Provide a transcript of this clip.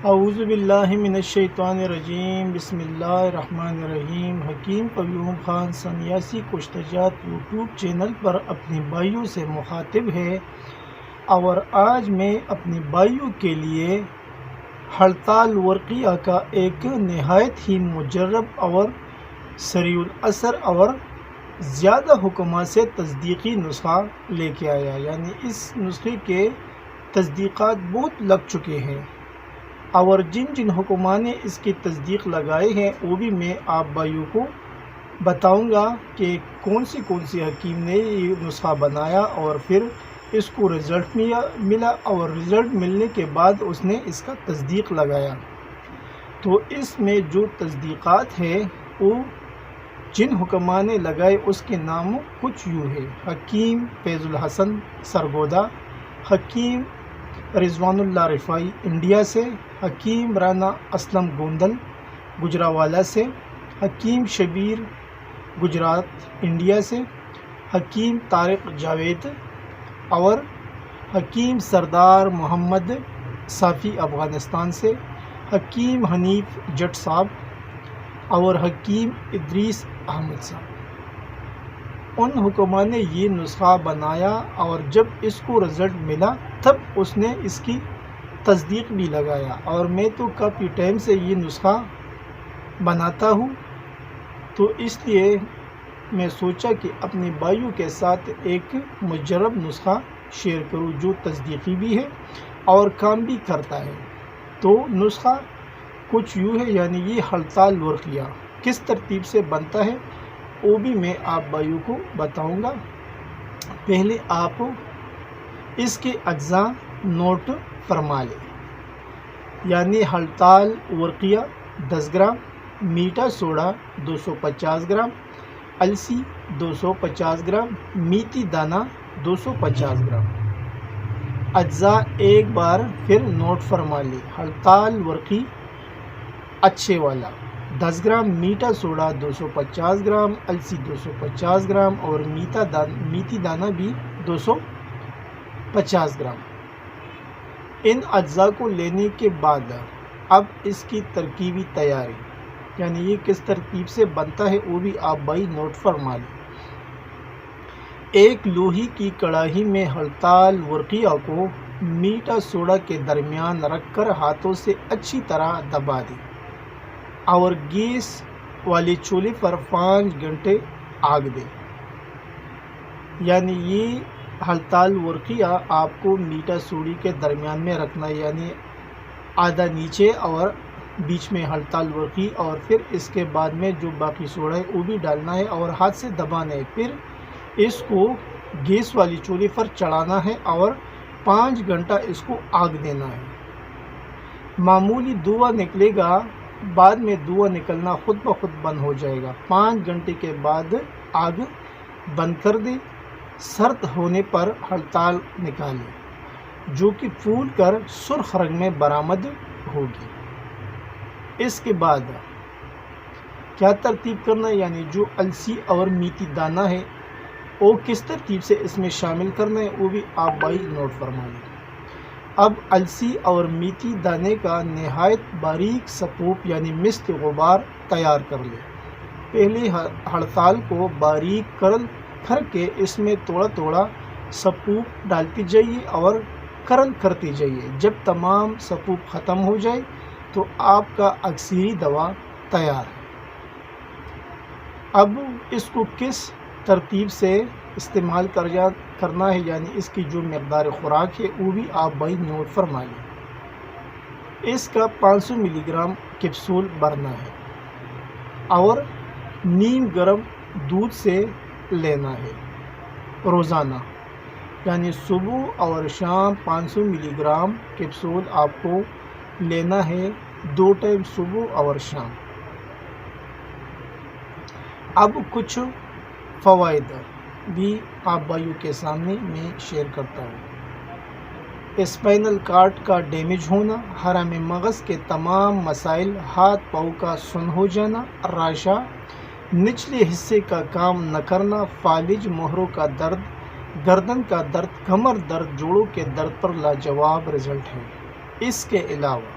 اعوذ باللہ من الشیطان الرجیم، بسم اللہ الرحمن الرحیم۔ حکیم قیوم خان سنیاسی کشتجات یوٹیوب چینل پر اپنے بھائیوں سے مخاطب ہے، اور آج میں اپنے بھائیوں کے لیے ہڑتال ورقیہ کا ایک نہایت ہی مجرب اور سریع الاثر اور زیادہ حکمات سے تصدیقی نسخہ لے کے آیا، یعنی اس نسخے کے تصدیقات بہت لگ چکے ہیں، اور جن حکمات نے اس کی تصدیق لگائے ہیں وہ بھی میں آپ بھائیوں کو بتاؤں گا کہ کون سی حکیم نے یہ نسخہ بنایا اور پھر اس کو رزلٹ ملا، اور رزلٹ ملنے کے بعد اس نے اس کا تصدیق لگایا۔ تو اس میں جو تصدیقات ہے وہ جن حکمات نے لگائے اس کے نام کچھ یوں ہے: حکیم فیض الحسن سرگودا، حکیم رضوان اللہ رفاعی انڈیا سے، حکیم رانا اسلم گوندل گجرانوالہ سے، حکیم شبیر گجرات انڈیا سے، حکیم طارق جاوید، اور حکیم سردار محمد صافی افغانستان سے، حکیم حنیف جٹ صاحب، اور حکیم ادریس احمد صاحب۔ ان حکمات نے یہ نسخہ بنایا، اور جب اس کو رزلٹ ملا تب اس نے اس کی تصدیق بھی لگایا، اور میں تو کافی ٹائم سے یہ نسخہ بناتا ہوں، تو اس لیے میں سوچا کہ اپنے بھائیوں کے ساتھ ایک مجرب نسخہ شیئر کروں جو تصدیقی بھی ہے اور کام بھی کرتا ہے۔ تو نسخہ کچھ یوں ہے، یعنی یہ ہڑتال ورقیہ کس ترتیب سے بنتا ہے وہ بھی میں آپ بھائیوں کو بتاؤں گا۔ پہلے آپ اس کے اجزاء نوٹ فرما لیں، یعنی ہڑتال ورقیہ 10 گرام، میٹھا سوڈا 250 گرام، السی 250 گرام، میتھی دانہ 250 گرام۔ اجزاء ایک بار پھر نوٹ فرما لیں: ہڑتال ورقی اچھے والا 10 گرام، میٹھا سوڈا 250 گرام، السی 250 گرام، اور میتھی دانہ بھی 250 گرام۔ ان اجزاء کو لینے کے بعد اب اس کی ترکیبی تیاری، یعنی یہ کس ترتیب سے بنتا ہے وہ بھی آپ بھائی نوٹ فرما لیں۔ ایک لوہی کی کڑاہی میں ہڑتال ورقیہ کو میٹھا سوڈا کے درمیان رکھ کر ہاتھوں سے اچھی طرح دبا دیں، اور گیس والے چولہے پر 5 گھنٹے آگ دیں۔ یعنی یہ ہڑتال ورقیہ آپ کو میٹھا سوڈے کے درمیان میں رکھنا ہے، یعنی آدھا نیچے اور بیچ میں ہڑتال ورقی، اور پھر اس کے بعد میں جو باقی سوڈا ہے وہ بھی ڈالنا ہے اور ہاتھ سے دبانا ہے۔ پھر اس کو گیس والی چولہے پر چڑھانا ہے اور 5 گھنٹہ اس کو آگ دینا ہے۔ معمولی دھواں نکلے گا، بعد میں دھواں نکلنا خود بخود بند ہو جائے گا۔ 5 گھنٹے کے بعد آگ بند کر دیں۔ سرد ہونے پر ہڑتال نکالیں، جو کہ پھول کر سرخ رنگ میں برآمد ہوگی۔ اس کے بعد کیا ترتیب کرنا ہے، یعنی جو السی اور میتھی دانہ ہے وہ کس ترتیب سے اس میں شامل کرنا ہے وہ بھی آپ بھائی نوٹ فرما لیں۔ اب السی اور میتھی دانے کا نہایت باریک سپوپ یعنی مثل غبار تیار کر لیں۔ پہلے ہڑتال کو باریک کر کے اس میں تھوڑا تھوڑا سپوپ ڈالتے جائیے اور کرل کرتے جائیے۔ جب تمام سپوپ ختم ہو جائے تو آپ کا اکثری دوا تیار ہے۔ اب اس کو کس ترتیب سے استعمال کرنا ہے، یعنی اس کی جو مقدار خوراک ہے وہ بھی آپ بھائی نوٹ فرما لیں۔ اس کا 500 ملی گرام کیپسول بھرنا ہے اور نیم گرم دودھ سے لینا ہے روزانہ، یعنی صبح اور شام 500 ملی گرام کیپسول آپ کو لینا ہے 2 ٹائم، صبح اور شام۔ اب کچھ فوائد بھی آپ بھائیوں کے سامنے میں شیئر کرتا ہوں۔ اسپائنل کارڈ کا ڈیمیج ہونا، حرام مغز کے تمام مسائل، ہاتھ پاؤں کا سن ہو جانا، راشا، نچلے حصے کا کام نہ کرنا، فالج، مہروں کا درد، گردن کا درد، کمر درد، جوڑوں کے درد پر لاجواب رزلٹ ہے۔ اس کے علاوہ